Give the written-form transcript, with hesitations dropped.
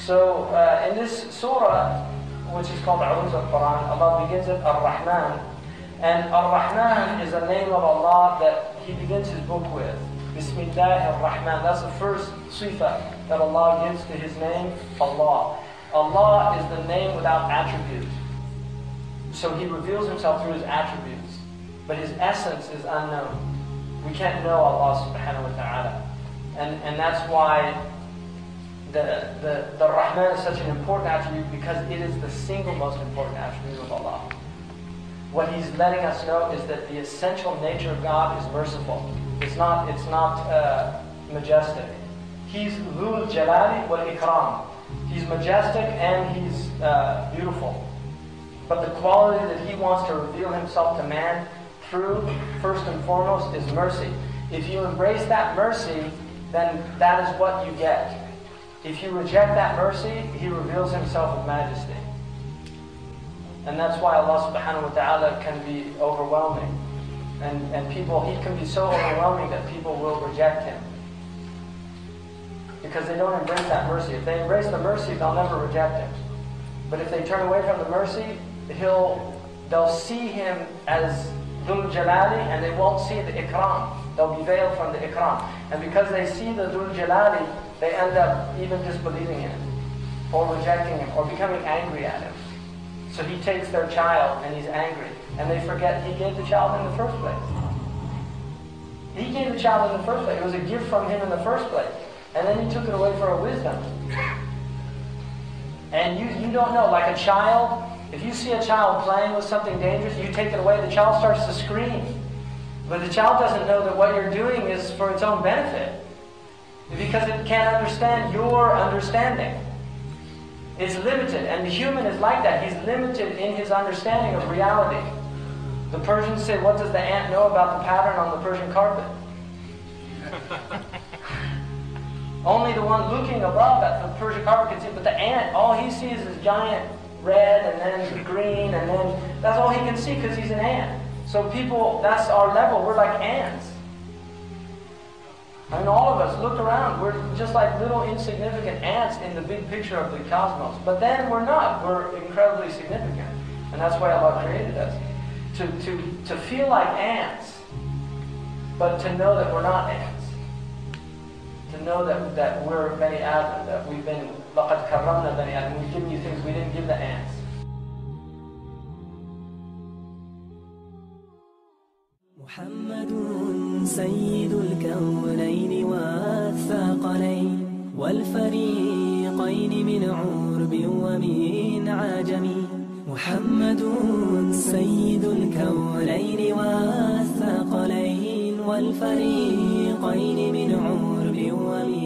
So in this surah, which is called Uruz al-Quran, Allah begins it Ar-Rahman. And Ar-Rahman is a name of Allah that He begins His book with. Bismillah ar-Rahman. That's the first sifa that Allah gives to His name, Allah. Allah is the name without attribute. So He reveals Himself through His attributes. But His essence is unknown. We can't know Allah subhanahu wa ta'ala. And that's why the Rahman is such an important attribute, because it is the single most important attribute of Allah. What He's letting us know is that the essential nature of God is merciful. It's not majestic. He's Dhul Jalali wal Ikram. He's majestic and He's beautiful. But the quality that He wants to reveal Himself to man through, first and foremost, is mercy. If you embrace that mercy, then that is what you get. If you reject that mercy, He reveals Himself with majesty. And that's why Allah subhanahu wa ta'ala can be overwhelming. And people, He can be so overwhelming that people will reject Him. Because they don't embrace that mercy. If they embrace the mercy, they'll never reject Him. But if they turn away from the mercy, they'll see Him as Dhul Jalali, and they won't see the Ikram. They'll be veiled from the Ikram. And because they see the Dhul Jalali, they end up even disbelieving Him, or rejecting Him, or becoming angry at Him. So He takes their child and He's angry. And they forget He gave the child in the first place. He gave the child in the first place. It was a gift from Him in the first place. And then He took it away for a wisdom. And you don't know, like a child, if you see a child playing with something dangerous, you take it away, the child starts to scream. But the child doesn't know that what you're doing is for its own benefit. Because it can't understand your understanding. It's limited, and the human is like that. He's limited in his understanding of reality. The Persians say, what does the ant know about the pattern on the Persian carpet? Only the one looking above at the Persian carpet can see, but the ant, all he sees is giant red, and then green, and then that's all he can see because he's an ant. So people, that's our level. We're like ants. I mean, all of us, look around. We're just like little insignificant ants in the big picture of the cosmos. But then we're not. We're incredibly significant. And that's why Allah created us. To feel like ants, but to know that we're not ants. To know that we're Bani Adam, that we've been, لَقَدْ كَرَّمْنَا Bani Adam. We've given you things we didn't give the ants. محمد سيد الكونين والثقلين والفريقين من عرب ومن عجم محمد سيد الكونين والثقلين والفريقين من عرب ومن